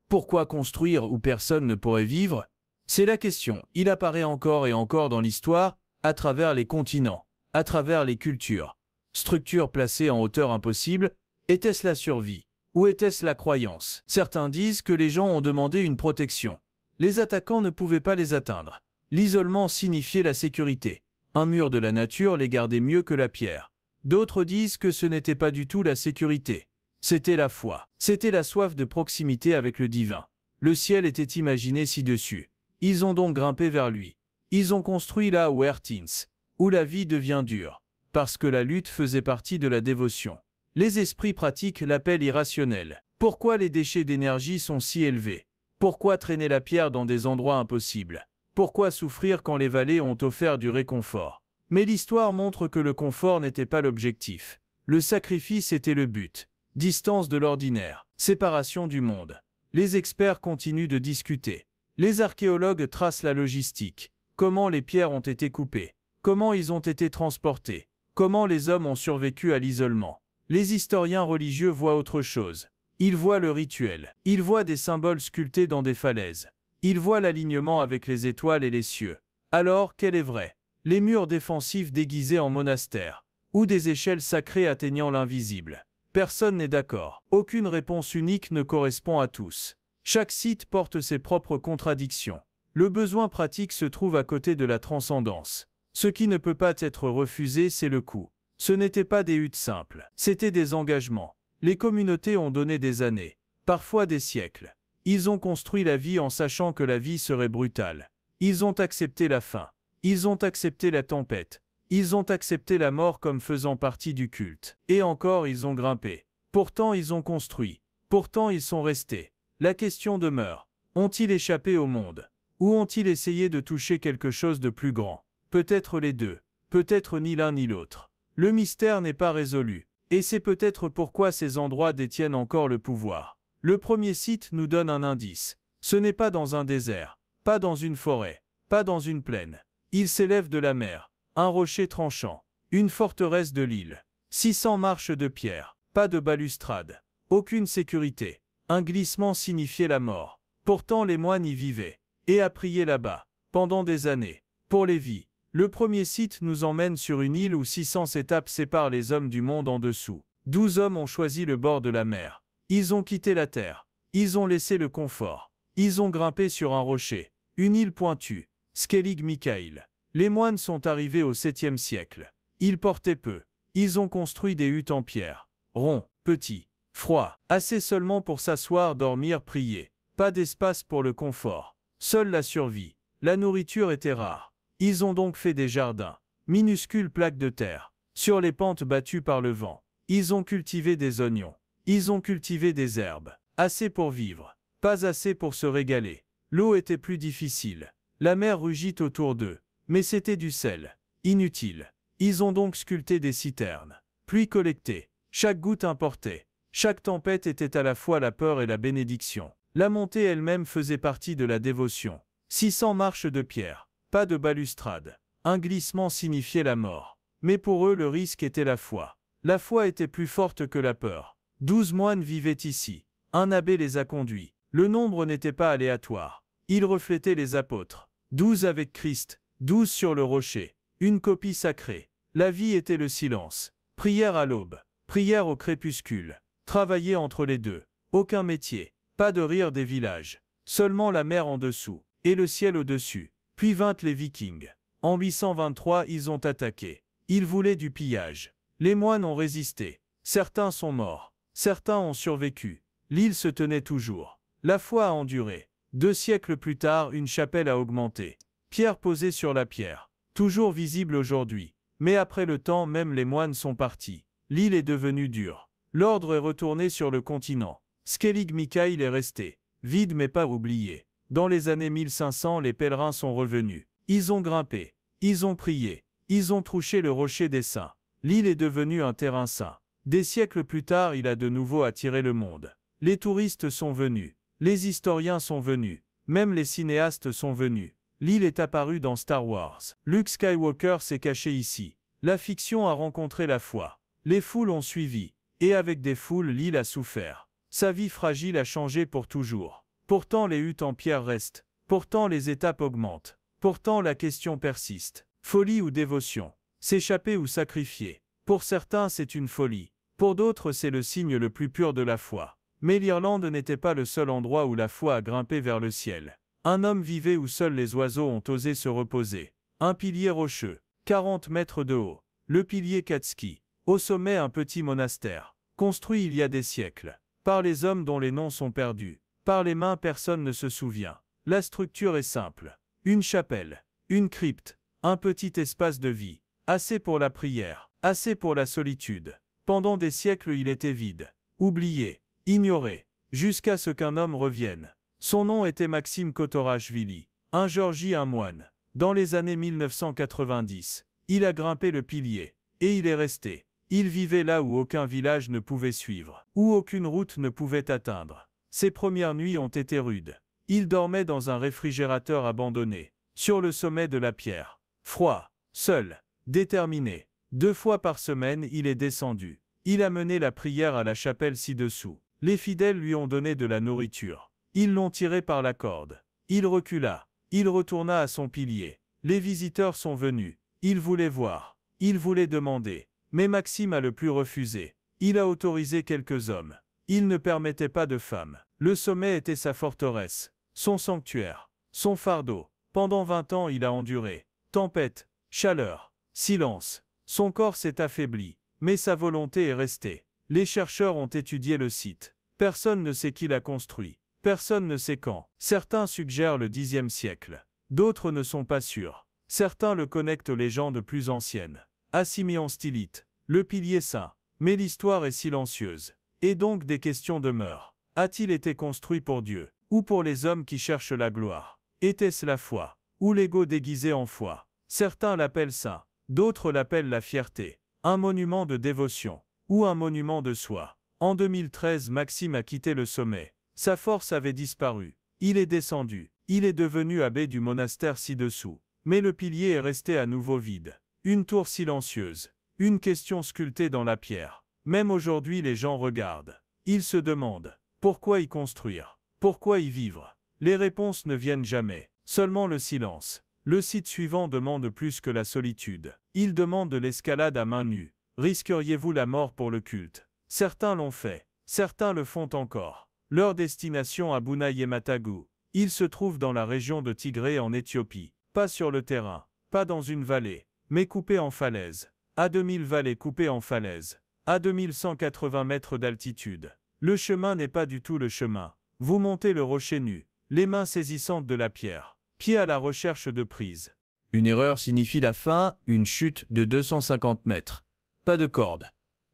Pourquoi construire où personne ne pourrait vivre? C'est la question. Il apparaît encore et encore dans l'histoire, à travers les continents, à travers les cultures. Structure placée en hauteur impossible, était-ce la survie? Ou était-ce la croyance? Certains disent que les gens ont demandé une protection. Les attaquants ne pouvaient pas les atteindre. L'isolement signifiait la sécurité. Un mur de la nature les gardait mieux que la pierre. D'autres disent que ce n'était pas du tout la sécurité. C'était la foi. C'était la soif de proximité avec le divin. Le ciel était imaginé ci-dessus. Ils ont donc grimpé vers lui. Ils ont construit là où Ertins, où la vie devient dure, parce que la lutte faisait partie de la dévotion. Les esprits pratiques l'appellent irrationnel. Pourquoi les déchets d'énergie sont si élevés? Pourquoi traîner la pierre dans des endroits impossibles? Pourquoi souffrir quand les vallées ont offert du réconfort? Mais l'histoire montre que le confort n'était pas l'objectif. Le sacrifice était le but. Distance de l'ordinaire, séparation du monde. Les experts continuent de discuter. Les archéologues tracent la logistique. Comment les pierres ont été coupées? Comment ils ont été transportés? Comment les hommes ont survécu à l'isolement? Les historiens religieux voient autre chose. Ils voient le rituel. Ils voient des symboles sculptés dans des falaises. Ils voient l'alignement avec les étoiles et les cieux. Alors, quel est vrai? Les murs défensifs déguisés en monastères, ou des échelles sacrées atteignant l'invisible? Personne n'est d'accord. Aucune réponse unique ne correspond à tous. Chaque site porte ses propres contradictions. Le besoin pratique se trouve à côté de la transcendance. Ce qui ne peut pas être refusé, c'est le coût. Ce n'étaient pas des huttes simples, c'étaient des engagements. Les communautés ont donné des années, parfois des siècles. Ils ont construit la vie en sachant que la vie serait brutale. Ils ont accepté la faim. Ils ont accepté la tempête. Ils ont accepté la mort comme faisant partie du culte. Et encore, ils ont grimpé. Pourtant, ils ont construit. Pourtant, ils sont restés. La question demeure. Ont-ils échappé au monde? Ou ont-ils essayé de toucher quelque chose de plus grand? Peut-être les deux. Peut-être ni l'un ni l'autre. Le mystère n'est pas résolu. Et c'est peut-être pourquoi ces endroits détiennent encore le pouvoir. Le premier site nous donne un indice. Ce n'est pas dans un désert, pas dans une forêt, pas dans une plaine. Il s'élève de la mer, un rocher tranchant, une forteresse de l'île. 600 marches de pierre, pas de balustrade, aucune sécurité. Un glissement signifiait la mort. Pourtant les moines y vivaient, et à prier là-bas, pendant des années. Pour les vies, le premier site nous emmène sur une île où 600 étapes séparent les hommes du monde en dessous. 12 hommes ont choisi le bord de la mer. Ils ont quitté la terre. Ils ont laissé le confort. Ils ont grimpé sur un rocher, une île pointue, Skellig Mikael. Les moines sont arrivés au 7e siècle. Ils portaient peu. Ils ont construit des huttes en pierre, ronds, petits, froids, assez seulement pour s'asseoir, dormir, prier. Pas d'espace pour le confort. Seule la survie. La nourriture était rare. Ils ont donc fait des jardins, minuscules plaques de terre, sur les pentes battues par le vent. Ils ont cultivé des oignons. Ils ont cultivé des herbes. Assez pour vivre, pas assez pour se régaler. L'eau était plus difficile. La mer rugit autour d'eux. Mais c'était du sel. Inutile. Ils ont donc sculpté des citernes. Pluie collectée. Chaque goutte importait. Chaque tempête était à la fois la peur et la bénédiction. La montée elle-même faisait partie de la dévotion. 600 marches de pierre. Pas de balustrade. Un glissement signifiait la mort. Mais pour eux le risque était la foi. La foi était plus forte que la peur. 12 moines vivaient ici. Un abbé les a conduits. Le nombre n'était pas aléatoire. Il reflétait les apôtres. 12 avec Christ. 12 sur le rocher. Une copie sacrée. La vie était le silence. Prière à l'aube. Prière au crépuscule. Travailler entre les deux. Aucun métier. Pas de rire des villages. Seulement la mer en dessous. Et le ciel au-dessus. Puis vinrent les Vikings. En 823, ils ont attaqué. Ils voulaient du pillage. Les moines ont résisté. Certains sont morts. Certains ont survécu. L'île se tenait toujours. La foi a enduré. 2 siècles plus tard, une chapelle a augmenté. Pierre posée sur la pierre. Toujours visible aujourd'hui. Mais après le temps, même les moines sont partis. L'île est devenue dure. L'ordre est retourné sur le continent. Skellig Mikael est resté. Vide mais pas oublié. Dans les années 1500, les pèlerins sont revenus. Ils ont grimpé. Ils ont prié. Ils ont touché le rocher des saints. L'île est devenue un terrain saint. Des siècles plus tard, il a de nouveau attiré le monde. Les touristes sont venus. Les historiens sont venus. Même les cinéastes sont venus. L'île est apparue dans Star Wars. Luke Skywalker s'est caché ici. La fiction a rencontré la foi. Les foules ont suivi. Et avec des foules, l'île a souffert. Sa vie fragile a changé pour toujours. Pourtant les huttes en pierre restent. Pourtant les étapes augmentent. Pourtant la question persiste. Folie ou dévotion? S'échapper ou sacrifier? Pour certains c'est une folie. Pour d'autres c'est le signe le plus pur de la foi. Mais l'Irlande n'était pas le seul endroit où la foi a grimpé vers le ciel. Un homme vivait où seuls les oiseaux ont osé se reposer. Un pilier rocheux, 40 mètres de haut. Le pilier Katski. Au sommet un petit monastère, construit il y a des siècles. Par les hommes dont les noms sont perdus. Par les mains personne ne se souvient. La structure est simple. Une chapelle, une crypte, un petit espace de vie. Assez pour la prière, assez pour la solitude. Pendant des siècles il était vide, oublié, ignoré, jusqu'à ce qu'un homme revienne. Son nom était Maxime Kotorachvili, un Georgie, un moine. Dans les années 1990, il a grimpé le pilier, et il est resté. Il vivait là où aucun village ne pouvait suivre, où aucune route ne pouvait atteindre. Ses premières nuits ont été rudes. Il dormait dans un réfrigérateur abandonné, sur le sommet de la pierre. Froid, seul, déterminé. 2 fois par semaine il est descendu. Il a mené la prière à la chapelle ci-dessous. Les fidèles lui ont donné de la nourriture. Ils l'ont tiré par la corde. Il recula. Il retourna à son pilier. Les visiteurs sont venus. Il voulait voir. Il voulait demander. Mais Maxime a le plus refusé. Il a autorisé quelques hommes. Il ne permettait pas de femmes. Le sommet était sa forteresse, son sanctuaire, son fardeau. Pendant 20 ans il a enduré. Tempête, chaleur, silence. Son corps s'est affaibli, mais sa volonté est restée. Les chercheurs ont étudié le site. Personne ne sait qui l'a construit. Personne ne sait quand. Certains suggèrent le Xe siècle. D'autres ne sont pas sûrs. Certains le connectent aux légendes plus anciennes. À Siméon Stylite, le pilier saint. Mais l'histoire est silencieuse. Et donc des questions demeurent. A-t-il été construit pour Dieu, ou pour les hommes qui cherchent la gloire? Était-ce la foi, ou l'ego déguisé en foi? Certains l'appellent saint, d'autres l'appellent la fierté. Un monument de dévotion, ou un monument de soi. En 2013, Maxime a quitté le sommet. Sa force avait disparu. Il est descendu. Il est devenu abbé du monastère ci-dessous. Mais le pilier est resté à nouveau vide. Une tour silencieuse. Une question sculptée dans la pierre. Même aujourd'hui les gens regardent. Ils se demandent, pourquoi y construire? Pourquoi y vivre? Les réponses ne viennent jamais. Seulement le silence. Le site suivant demande plus que la solitude. Il demande de l'escalade à main nue. Risqueriez-vous la mort pour le culte? Certains l'ont fait. Certains le font encore. Leur destination à Bunayematagu. Ils se trouvent dans la région de Tigré en Éthiopie. Pas sur le terrain. Pas dans une vallée. Mais coupé en falaise. À 2000 vallées coupées en falaise. À 2180 mètres d'altitude. Le chemin n'est pas du tout le chemin. Vous montez le rocher nu, les mains saisissantes de la pierre, pieds à la recherche de prise. Une erreur signifie la fin, une chute de 250 mètres. Pas de corde,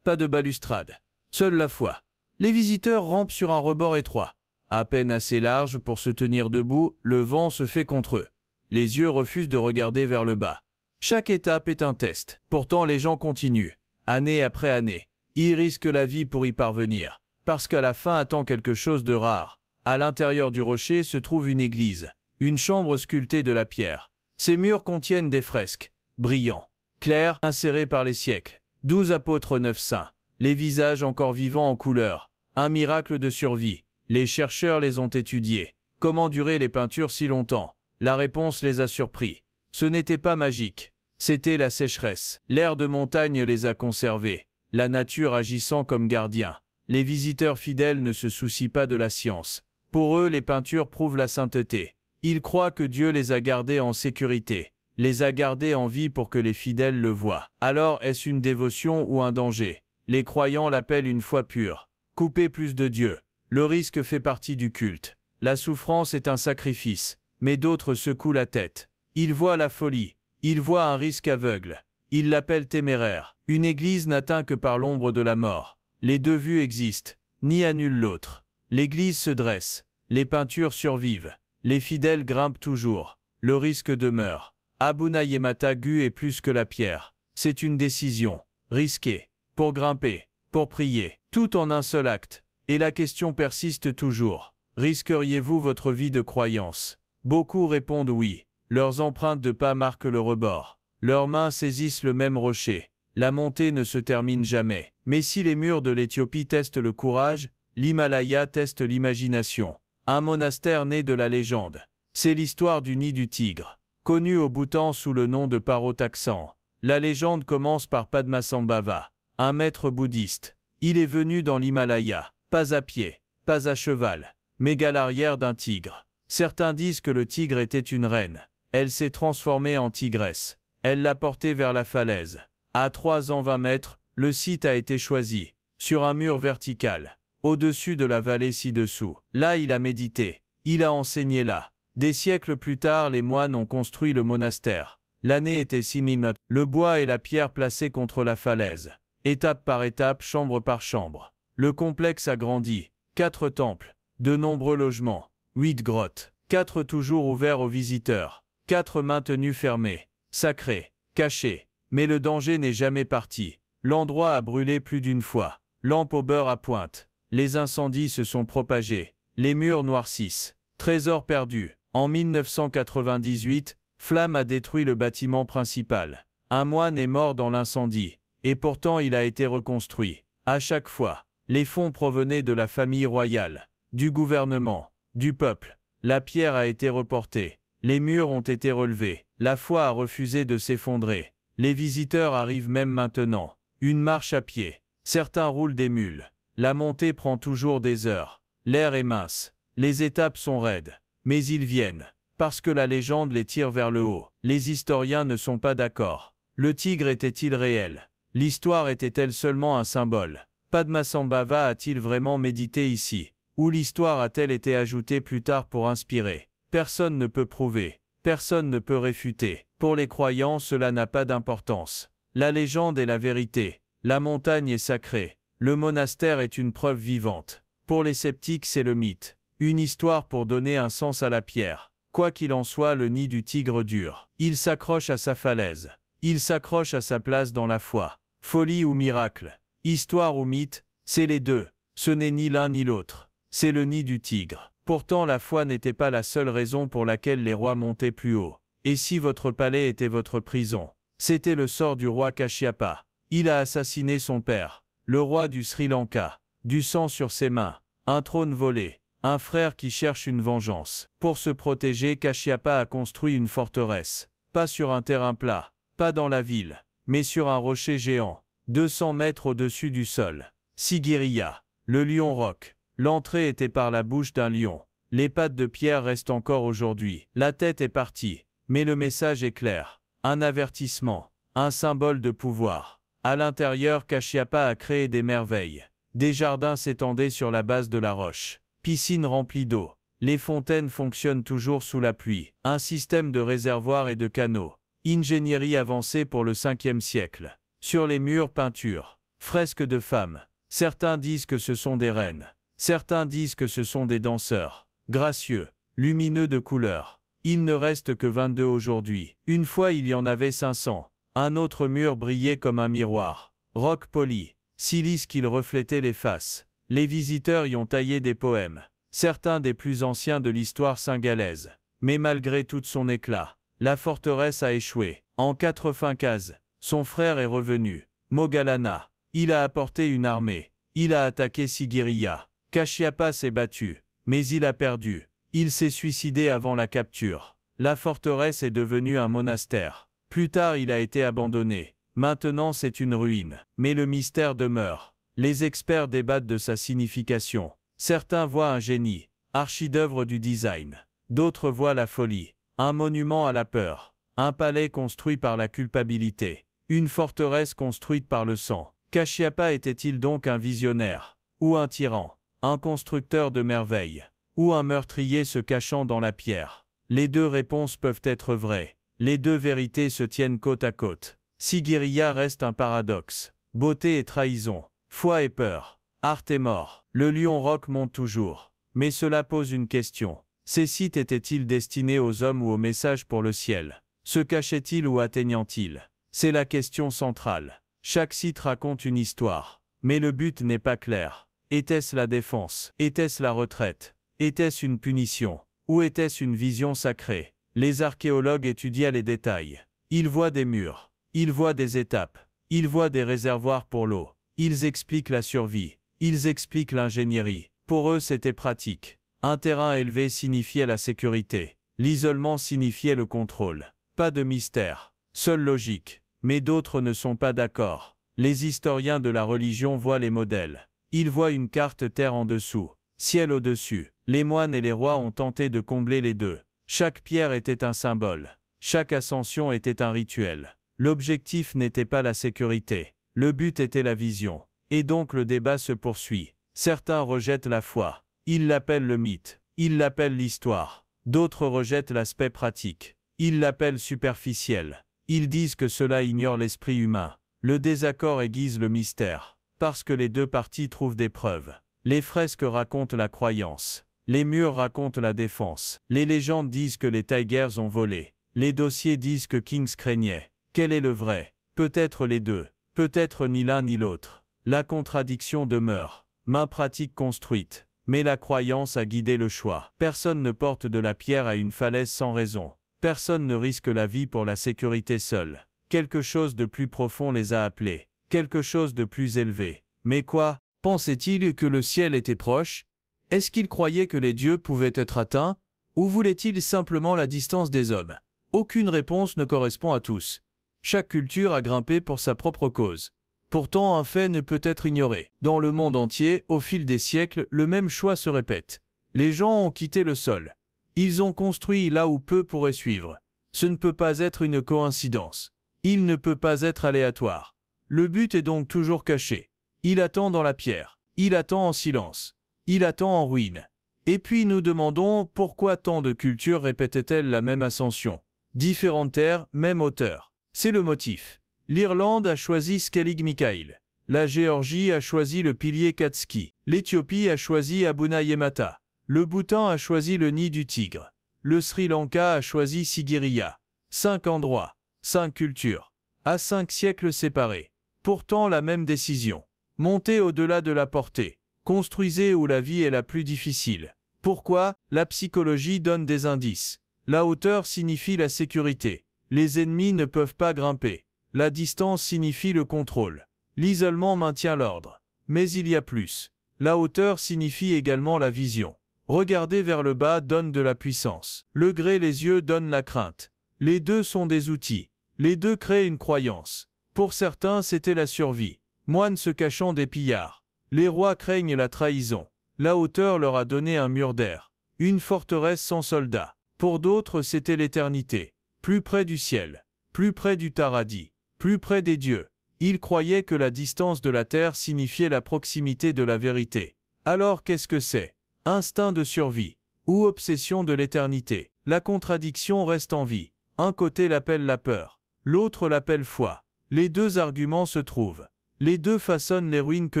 pas de balustrade, seule la foi. Les visiteurs rampent sur un rebord étroit. À peine assez large pour se tenir debout, le vent se fait contre eux. Les yeux refusent de regarder vers le bas. Chaque étape est un test. Pourtant les gens continuent. Année après année, ils risquent la vie pour y parvenir, parce qu'à la fin attend quelque chose de rare. À l'intérieur du rocher se trouve une église, une chambre sculptée de la pierre. Ses murs contiennent des fresques, brillants, clairs, insérés par les siècles. 12 apôtres, 9 saints, les visages encore vivants en couleur. Un miracle de survie. Les chercheurs les ont étudiés. Comment durer les peintures si longtemps? La réponse les a surpris. Ce n'était pas magique. C'était la sécheresse. L'air de montagne les a conservés. La nature agissant comme gardien. Les visiteurs fidèles ne se soucient pas de la science. Pour eux, les peintures prouvent la sainteté. Ils croient que Dieu les a gardés en sécurité, les a gardés en vie pour que les fidèles le voient. Alors est-ce une dévotion ou un danger? Les croyants l'appellent une foi pure. Couper plus de Dieu. Le risque fait partie du culte. La souffrance est un sacrifice. Mais d'autres secouent la tête. Ils voient la folie. Ils voient un risque aveugle. Ils l'appellent téméraire. Une église n'atteint que par l'ombre de la mort. Les deux vues existent, ni annulent l'autre. L'église se dresse. Les peintures survivent. Les fidèles grimpent toujours. Le risque demeure. Bunayematagu est plus que la pierre. C'est une décision. Risquée. Pour grimper. Pour prier. Tout en un seul acte. Et la question persiste toujours. Risqueriez-vous votre vie de croyance? Beaucoup répondent oui. Leurs empreintes de pas marquent le rebord. Leurs mains saisissent le même rocher. La montée ne se termine jamais. Mais si les murs de l'Éthiopie testent le courage, l'Himalaya teste l'imagination. Un monastère né de la légende. C'est l'histoire du nid du tigre. Connu au Bhoutan sous le nom de Parotaxan. La légende commence par Padmasambhava, un maître bouddhiste. Il est venu dans l'Himalaya, pas à pied, pas à cheval, mais à l'arrière d'un tigre. Certains disent que le tigre était une reine. Elle s'est transformée en tigresse. Elle l'a porté vers la falaise. À 320 mètres, le site a été choisi, sur un mur vertical, au-dessus de la vallée ci-dessous. Là, il a médité. Il a enseigné là. Des siècles plus tard, les moines ont construit le monastère. L'année était 6000. Le bois et la pierre placés contre la falaise. Étape par étape, chambre par chambre. Le complexe a grandi. 4 temples, de nombreux logements, 8 grottes, 4 toujours ouverts aux visiteurs, 4 maintenus fermés, sacrés, cachés. Mais le danger n'est jamais parti. L'endroit a brûlé plus d'une fois. Lampe au beurre à pointe. Les incendies se sont propagés. Les murs noircissent. Trésor perdu. En 1998, flamme a détruit le bâtiment principal. Un moine est mort dans l'incendie. Et pourtant il a été reconstruit. À chaque fois, les fonds provenaient de la famille royale, du gouvernement, du peuple. La pierre a été reportée. Les murs ont été relevés. La foi a refusé de s'effondrer. Les visiteurs arrivent même maintenant. Une marche à pied. Certains roulent des mules. La montée prend toujours des heures. L'air est mince. Les étapes sont raides. Mais ils viennent. Parce que la légende les tire vers le haut. Les historiens ne sont pas d'accord. Le tigre était-il réel? L'histoire était-elle seulement un symbole? Padmasambhava a-t-il vraiment médité ici? Ou l'histoire a-t-elle été ajoutée plus tard pour inspirer? Personne ne peut prouver. Personne ne peut réfuter. Pour les croyants, cela n'a pas d'importance. La légende est la vérité. La montagne est sacrée. Le monastère est une preuve vivante. Pour les sceptiques, c'est le mythe. Une histoire pour donner un sens à la pierre. Quoi qu'il en soit, le nid du tigre dure. Il s'accroche à sa falaise. Il s'accroche à sa place dans la foi. Folie ou miracle, histoire ou mythe, c'est les deux. Ce n'est ni l'un ni l'autre. C'est le nid du tigre. Pourtant, la foi n'était pas la seule raison pour laquelle les rois montaient plus haut. Et si votre palais était votre prison? C'était le sort du roi Kashyapa. Il a assassiné son père, le roi du Sri Lanka. Du sang sur ses mains, un trône volé, un frère qui cherche une vengeance. Pour se protéger, Kashyapa a construit une forteresse. Pas sur un terrain plat, pas dans la ville, mais sur un rocher géant, 200 mètres au-dessus du sol. Sigiriya, le lion roc. L'entrée était par la bouche d'un lion. Les pattes de pierre restent encore aujourd'hui. La tête est partie, mais le message est clair. Un avertissement, un symbole de pouvoir. À l'intérieur, Kashyapa a créé des merveilles. Des jardins s'étendaient sur la base de la roche. Piscines remplies d'eau. Les fontaines fonctionnent toujours sous la pluie. Un système de réservoirs et de canaux. Ingénierie avancée pour le 5e siècle. Sur les murs, peintures. Fresques de femmes. Certains disent que ce sont des reines. Certains disent que ce sont des danseurs. Gracieux, lumineux de couleur. Il ne reste que 22 aujourd'hui. Une fois il y en avait 500. Un autre mur brillait comme un miroir. Roc poli. Silice qu'il reflétait les faces. Les visiteurs y ont taillé des poèmes. Certains des plus anciens de l'histoire singalaise. Mais malgré tout son éclat, la forteresse a échoué. En 95, son frère est revenu. Moggallana. Il a apporté une armée. Il a attaqué Sigiriya. Kashyapa s'est battu. Mais il a perdu. Il s'est suicidé avant la capture. La forteresse est devenue un monastère. Plus tard, il a été abandonné. Maintenant, c'est une ruine. Mais le mystère demeure. Les experts débattent de sa signification. Certains voient un génie, archidœuvre du design. D'autres voient la folie, un monument à la peur, un palais construit par la culpabilité, une forteresse construite par le sang. Kashyapa était-il donc un visionnaire, ou un tyran, un constructeur de merveilles, ou un meurtrier se cachant dans la pierre? Les deux réponses peuvent être vraies. Les deux vérités se tiennent côte à côte. Sigiriya reste un paradoxe. Beauté et trahison, foi et peur, art et mort. Le lion roc monte toujours. Mais cela pose une question. Ces sites étaient-ils destinés aux hommes ou aux messages pour le ciel? Se cachaient-ils ou atteignant-ils? C'est la question centrale. Chaque site raconte une histoire. Mais le but n'est pas clair. Était-ce la défense? Était-ce la retraite? Était-ce une punition? Ou était-ce une vision sacrée? Les archéologues étudient les détails. Ils voient des murs. Ils voient des étapes. Ils voient des réservoirs pour l'eau. Ils expliquent la survie. Ils expliquent l'ingénierie. Pour eux, c'était pratique. Un terrain élevé signifiait la sécurité. L'isolement signifiait le contrôle. Pas de mystère, seule logique. Mais d'autres ne sont pas d'accord. Les historiens de la religion voient les modèles. Ils voient une carte terre en dessous, ciel au-dessus. Les moines et les rois ont tenté de combler les deux. Chaque pierre était un symbole. Chaque ascension était un rituel. L'objectif n'était pas la sécurité. Le but était la vision. Et donc le débat se poursuit. Certains rejettent la foi. Ils l'appellent le mythe. Ils l'appellent l'histoire. D'autres rejettent l'aspect pratique. Ils l'appellent superficiel. Ils disent que cela ignore l'esprit humain. Le désaccord aiguise le mystère. Parce que les deux parties trouvent des preuves. Les fresques racontent la croyance. Les murs racontent la défense. Les légendes disent que les Tigers ont volé. Les dossiers disent que Kings craignait. Quel est le vrai? Peut-être les deux. Peut-être ni l'un ni l'autre. La contradiction demeure. Main pratique construite. Mais la croyance a guidé le choix. Personne ne porte de la pierre à une falaise sans raison. Personne ne risque la vie pour la sécurité seule. Quelque chose de plus profond les a appelés. Quelque chose de plus élevé. Mais quoi? Pensait-il que le ciel était proche? Est-ce qu'il croyait que les dieux pouvaient être atteints? Ou voulait-il simplement la distance des hommes? Aucune réponse ne correspond à tous. Chaque culture a grimpé pour sa propre cause. Pourtant, un fait ne peut être ignoré. Dans le monde entier, au fil des siècles, le même choix se répète. Les gens ont quitté le sol. Ils ont construit là où peu pourraient suivre. Ce ne peut pas être une coïncidence. Il ne peut pas être aléatoire. Le but est donc toujours caché. Il attend dans la pierre. Il attend en silence. Il attend en ruine. Et puis nous demandons pourquoi tant de cultures répétaient-elles la même ascension. Différentes terres, même hauteur. C'est le motif. L'Irlande a choisi Skellig Mikhaïl. La Géorgie a choisi le pilier Katski. L'Éthiopie a choisi Abuna Yemata. Le Bhoutan a choisi le nid du tigre. Le Sri Lanka a choisi Sigiriya. 5 endroits, 5 cultures, à 5 siècles séparés. Pourtant la même décision. Montez au-delà de la portée. Construisez où la vie est la plus difficile. Pourquoi? La psychologie donne des indices. La hauteur signifie la sécurité. Les ennemis ne peuvent pas grimper. La distance signifie le contrôle. L'isolement maintient l'ordre. Mais il y a plus. La hauteur signifie également la vision. Regarder vers le bas donne de la puissance. Le gré les yeux donne la crainte. Les deux sont des outils. Les deux créent une croyance. Pour certains, c'était la survie. Moines se cachant des pillards. Les rois craignent la trahison. La hauteur leur a donné un mur d'air. Une forteresse sans soldats. Pour d'autres, c'était l'éternité. Plus près du ciel. Plus près du Paradis. Plus près des dieux. Ils croyaient que la distance de la terre signifiait la proximité de la vérité. Alors qu'est-ce que c'est? Instinct de survie. Ou obsession de l'éternité. La contradiction reste en vie. Un côté l'appelle la peur. L'autre l'appelle foi. Les deux arguments se trouvent. Les deux façonnent les ruines que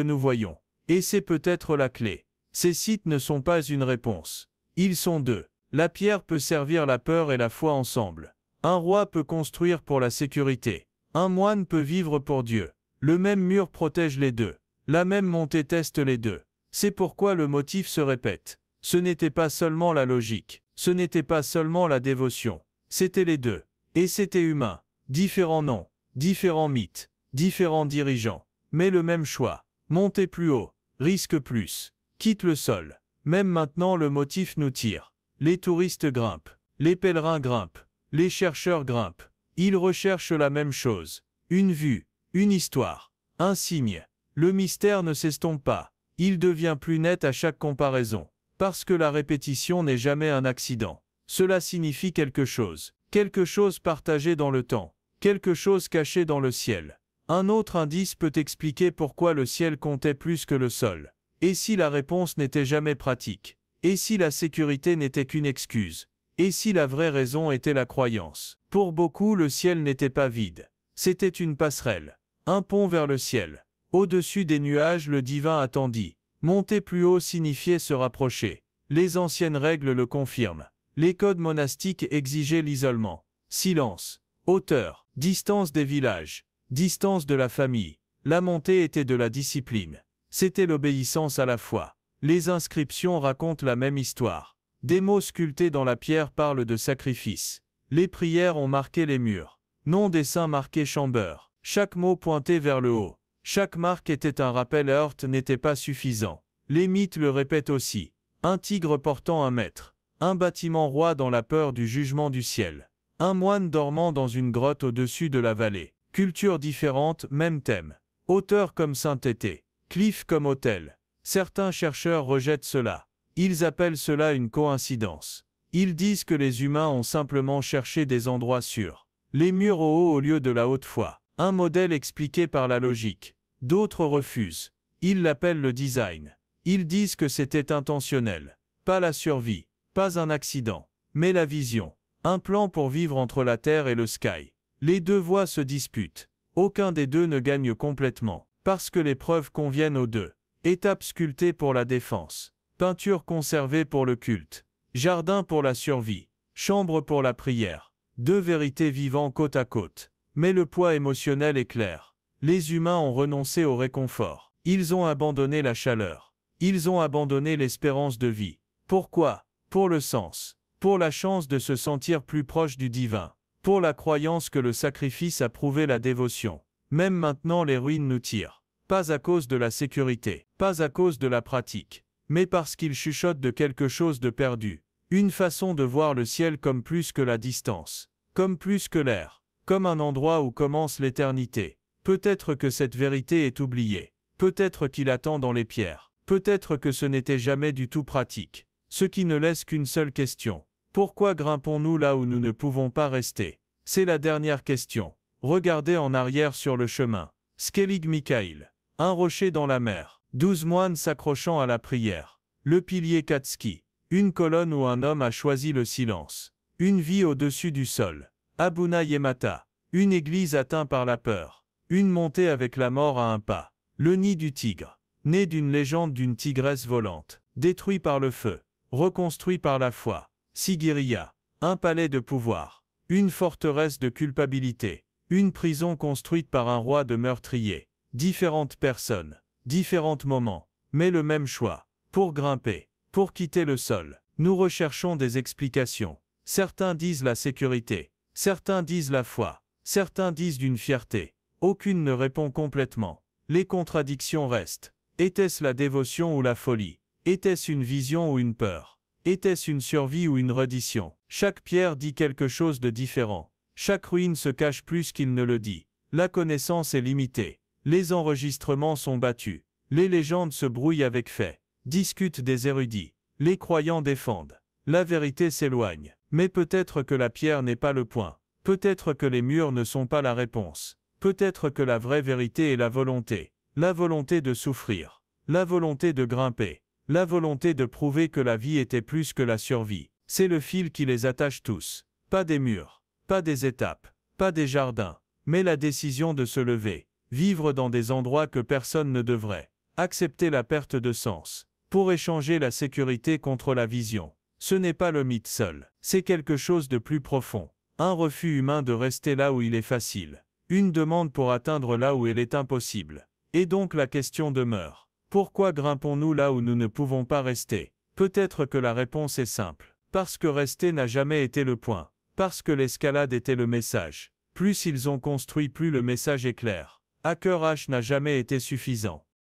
nous voyons. Et c'est peut-être la clé. Ces sites ne sont pas une réponse. Ils sont deux. La pierre peut servir la peur et la foi ensemble. Un roi peut construire pour la sécurité. Un moine peut vivre pour Dieu. Le même mur protège les deux. La même montée teste les deux. C'est pourquoi le motif se répète. Ce n'était pas seulement la logique. Ce n'était pas seulement la dévotion. C'était les deux. Et c'était humain. Différents noms, différents mythes, différents dirigeants. Mais le même choix. Monter plus haut, risque plus. Quitte le sol. Même maintenant le motif nous tire. Les touristes grimpent. Les pèlerins grimpent. Les chercheurs grimpent. Ils recherchent la même chose. Une vue, une histoire, un signe. Le mystère ne s'estompe pas. Il devient plus net à chaque comparaison. Parce que la répétition n'est jamais un accident. Cela signifie quelque chose partagé dans le temps. Quelque chose caché dans le ciel. Un autre indice peut expliquer pourquoi le ciel comptait plus que le sol. Et si la réponse n'était jamais pratique? Et si la sécurité n'était qu'une excuse? Et si la vraie raison était la croyance? Pour beaucoup, le ciel n'était pas vide. C'était une passerelle. Un pont vers le ciel. Au-dessus des nuages, le divin attendit. Monter plus haut signifiait se rapprocher. Les anciennes règles le confirment. Les codes monastiques exigeaient l'isolement. Silence. Hauteur. Distance des villages. Distance de la famille. La montée était de la discipline. C'était l'obéissance à la foi. Les inscriptions racontent la même histoire. Des mots sculptés dans la pierre parlent de sacrifice. Les prières ont marqué les murs. Nom des saints marqué chambeur. Chaque mot pointait vers le haut. Chaque marque était un rappel. Heurte n'était pas suffisant. Les mythes le répètent aussi. Un tigre portant un maître. Un bâtiment roi dans la peur du jugement du ciel. Un moine dormant dans une grotte au-dessus de la vallée. Cultures différentes, même thème. Auteur comme sainteté. Cliff comme autel. Certains chercheurs rejettent cela. Ils appellent cela une coïncidence. Ils disent que les humains ont simplement cherché des endroits sûrs. Les murs au haut au lieu de la haute foi. Un modèle expliqué par la logique. D'autres refusent. Ils l'appellent le design. Ils disent que c'était intentionnel. Pas la survie, pas un accident, mais la vision. Un plan pour vivre entre la Terre et le sky. Les deux voies se disputent. Aucun des deux ne gagne complètement, parce que les preuves conviennent aux deux. Étape sculptée pour la défense. Peinture conservée pour le culte. Jardin pour la survie. Chambre pour la prière. Deux vérités vivant côte à côte. Mais le poids émotionnel est clair. Les humains ont renoncé au réconfort. Ils ont abandonné la chaleur. Ils ont abandonné l'espérance de vie. Pourquoi? Pour le sens. Pour la chance de se sentir plus proche du divin. Pour la croyance que le sacrifice a prouvé la dévotion. Même maintenant les ruines nous tirent. Pas à cause de la sécurité, pas à cause de la pratique, mais parce qu'ils chuchotent de quelque chose de perdu. Une façon de voir le ciel comme plus que la distance, comme plus que l'air, comme un endroit où commence l'éternité. Peut-être que cette vérité est oubliée. Peut-être qu'il attend dans les pierres. Peut-être que ce n'était jamais du tout pratique. Ce qui ne laisse qu'une seule question. Pourquoi grimpons-nous là où nous ne pouvons pas rester? C'est la dernière question. Regardez en arrière sur le chemin. Skellig Mikael. Un rocher dans la mer. 12 moines s'accrochant à la prière. Le pilier Katski. Une colonne où un homme a choisi le silence. Une vie au-dessus du sol. Abuna Yemata. Une église atteinte par la peur. Une montée avec la mort à un pas. Le nid du tigre. Né d'une légende d'une tigresse volante. Détruit par le feu. Reconstruit par la foi. Sigiriya. Un palais de pouvoir. Une forteresse de culpabilité. Une prison construite par un roi de meurtriers. Différentes personnes. Différents moments. Mais le même choix. Pour grimper. Pour quitter le sol. Nous recherchons des explications. Certains disent la sécurité. Certains disent la foi. Certains disent d'une fierté. Aucune ne répond complètement. Les contradictions restent. Était-ce la dévotion ou la folie? Était-ce une vision ou une peur? Était-ce une survie ou une reddition? Chaque pierre dit quelque chose de différent. Chaque ruine se cache plus qu'il ne le dit. La connaissance est limitée. Les enregistrements sont battus. Les légendes se brouillent avec faits. Discutent des érudits. Les croyants défendent. La vérité s'éloigne. Mais peut-être que la pierre n'est pas le point. Peut-être que les murs ne sont pas la réponse. Peut-être que la vraie vérité est la volonté. La volonté de souffrir. La volonté de grimper. La volonté de prouver que la vie était plus que la survie. C'est le fil qui les attache tous. Pas des murs. Pas des étapes. Pas des jardins. Mais la décision de se lever. Vivre dans des endroits que personne ne devrait. Accepter la perte de sens. Pour échanger la sécurité contre la vision. Ce n'est pas le mythe seul. C'est quelque chose de plus profond. Un refus humain de rester là où il est facile. Une demande pour atteindre là où elle est impossible. Et donc la question demeure. Pourquoi grimpons-nous là où nous ne pouvons pas rester? Peut-être que la réponse est simple. Parce que rester n'a jamais été le point. Parce que l'escalade était le message. Plus ils ont construit, plus le message est clair. Hacker H n'a jamais été suffisant.